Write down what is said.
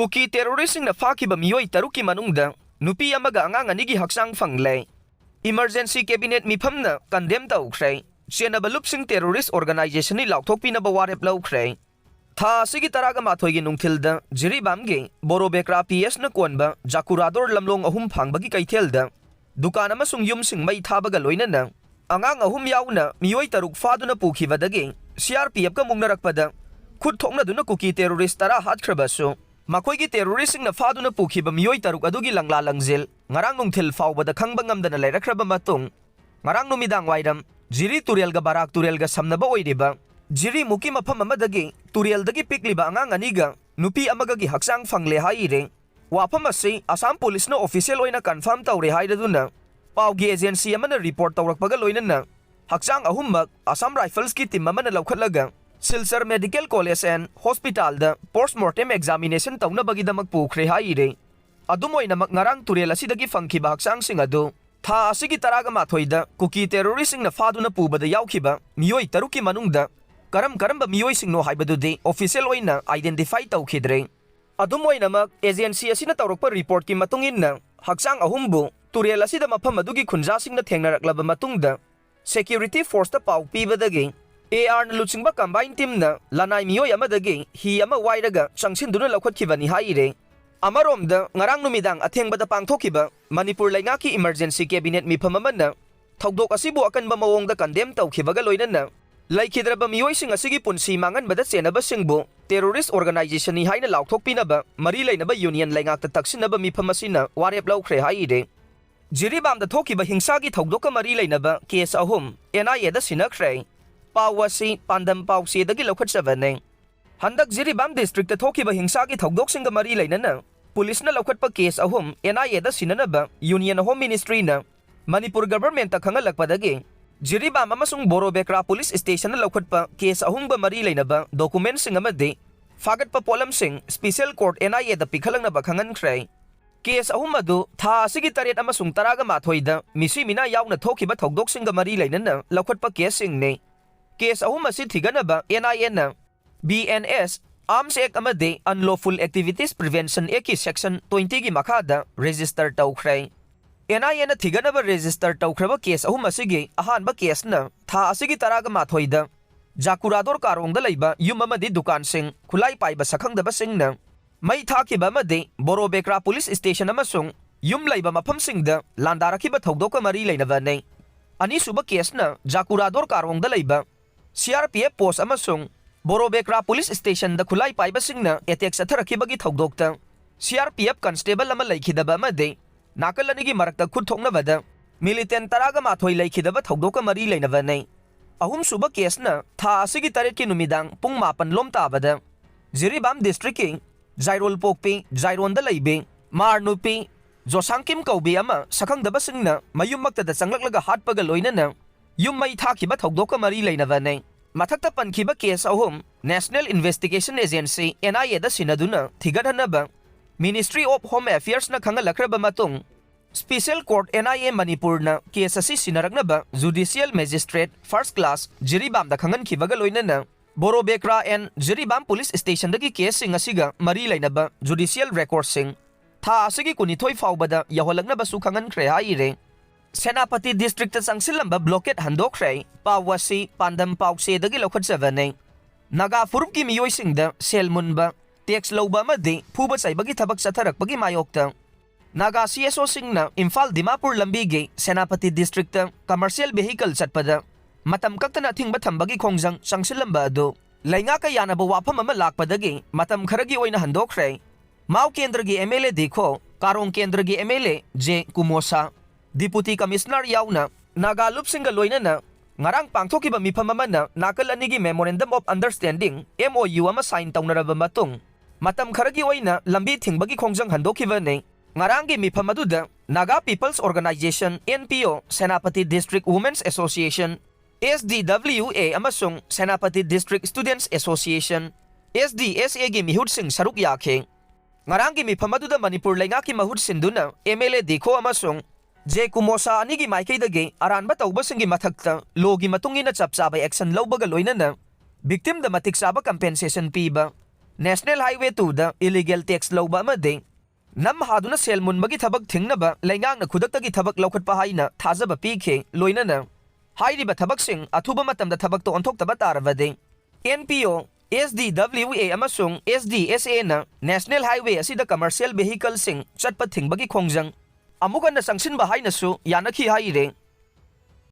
Kuki Terrorisingna Fakhiba Meeoi Taruki Manungda Nupi Amaga Angang Anigi Hakchang Fangle Emergency Cabinet Mifamna condemn Taukhre Sienaba Lupsing Terrorist Organization ni Thokhiba Warep Laukhre Tha Sigi Taraga Mathoigi Nungtilda Jiribamge Borobekra PS na Konba Jakurador Lamlong Ahum Pangbagi Kaitelda Dukan amasung yumsing may thabaga loinana Angang Ahum yauna Meeoi Taruk Faduna Pukhibadagi CRPF ka mungnarakpada Khutlai duna Kuki terrorist tara hatkhrabaso Makoigi terrorisingna Faduna Fakhiba Meeoi Taruk adugi langlalangzil ngarang nungthil fawbada khangba ngamdana lairakhraba matung ngarang numidang wairam Jiri Turielga Barak Turielga samnaba oiriba Jiri muki mafam amadagi Turieldagi pikliba angang aniga Nupi Amaga gi Hakchang Fangle haire wafam asi Assam Police na official oina confirm tawre haidaduna pawgi agency amana report tawrakpaga loinana Hakchang Ahum Assam Rifles ki team amana laukhatlaga Silsar Medical College and Hospital da postmortem examination tawna bagidamak pukhre haire adumoina ngarang Turiel asidagi Fakhiba Hakchang sing adu tha asigi taraga mathoida Kuki terrorisingna Faduna pubada yaukhiba Meeoi taruki manungda karamba Meeoi singno haibadudi official oina identify tawkhidre adumoina agency asina tawrakpa report ki matunginna Hakchang Ahumbu Turiel asida mafam adugi khunja singna thengnaraklaba matungda security force ta pau pibadagi AR na luchingba combine team na lanai Meeoi amadagi hi ama wairaga changsin-duna laukhatkibani haire amaromda ngarang numidang athengbada pangthokhiba Manipur laingaki emergency cabinet mifam amana Thoudokka asibu akanba mawongda condemn tawkhibaga loinana laikhidraba Meeoi sing asigi punsi manganbada chenaba singbu terrorist organization ni haina lauthokpinaba mari leinaba union laingakta taksinaba mifam asina warep laukhre haire Jiribamda Thokhiba Hingsagi Thoudokka mari leinaba case Ahum NIA da Sinnakhre Pawasi Pandam Pawsi dagi laukhatsabane Handak Jiribam district Thokhiba Hingsagi Thoudoksinga mari leinana police na laukhatpa case Ahum NIA da sinanaba Union Home Ministry na Manipur government ta khangalakpadagi Jiribam amasung Borobekra police station na laukhatpa case Ahum ba mari leinaba documents sing amade fagatpa polam sing special court NIA da pikhalang na bakhangankhre case Ahum adu tha asigi taret amasung taraga mathoida misi mina yauna Thokhiba Thoudoksinga mari leinana laukhatpa case sing ne case Ahum asi thiganaba NIA na BNS Arms Act amade Unlawful Activities Prevention Act ki section 20 gi makhada register tawkhre NIA na thiganaba register tawkhraba case Ahum asigi ahanba case na tha asigi taraga mathoida Jakurador karongda leiba yum amadi dukan sing Khutlai Paibasingna singna mai thakhiba amade Borobekra police station amasung yum leiba mafam singda landarakhiba Thoudokka mari leinaba nei ani suba case na Jakurador karongda leiba CRPF post amasung Borobekra police station da Khutlai Paibasingna attack satharakhibagi Thoudokta CRPF constable ama laikhidaba amade nakalani marakta khut thoknabada militant taraga mathoi laikhidaba Thoudokka mari leinaba nei Ahum suba case na tha asigi taret ki numidang pung 8 lom tabada Jiribam district ki Jairol Pokpi Jaironda leibe Mar Nupi Josangkim kaubi ama sakhangdaba singna mayummakta da changlaklaga hatpaga loinana yum mai thakhiba Thoudokka mari leinaba nei mathakta pankhiba case Ahum National Investigation Agency NIA da sinaduna thigadhanaba Ministry of Home Affairs na khangalakraba matung Special Court NIA Manipur na case asi sinaragnaba Judicial Magistrate First Class Jiribamda khangankhibaga loinana Borobekra and Jiribam Police Station dagi case sing asiga mari leinaba Judicial Record sing tha asigi kunithoi fawbada yaholagnaba su khangankhre haire Senapati District Sangsilamba blockade handokre Pawasi Pandam Pawse dagi laukhatsabane Naga Furup ki Meeoi singda selmunba tax lawba amadi phuba saibagi thabak satharakpagi mayokta Naga CSO singna Imphal Dimapur lambigi Senapati District commercial vehicle chatpada matam kaktana thingba thambagi khongjang sangsilamba adu lainga ka yanaba wafam ama lakpadagi matam kharagi oina handokre Mau Kendra gi MLA dekho Karong Kendra gi MLA J Kumosa Deputy Commissioner yauna Naga Lupsinga loinana ngarang pangthokhiba mifam amana nakal anigi Memorandum of Understanding MOU ama sign tawnaraba matung matam kharagi oina lambi thingbagi khongjang handokhiba ne ngarangi mifam aduda Naga People's Organization NPO Senapati District Women's Association SDWA amasung Senapati District Students Association SDSA gi mihut sing saruk yakhe ngarangi mifam aduda Manipur laingaki mahut sinduna MLA dekho amasung J Kumosa anigi maikaidagi aranba tawbasingi mathakta logi matungina chapchaba action lawbaga loinana victim da matik saba compensation piba National Highway 2 illegal tax lauba amade nam haduna sel munbagi thabak thingnaba laingang na khudaktagi thabak laukhatpa haina thajaba pikhe loinana hairiba thabak sing athuba matamda thabak to onthokta tarabade NPO SDWA amasung SDSA na National Highway asida commercial vehicle sing chatpa thingbagi khongjang amukan na sangsinba haina su yanakhi haire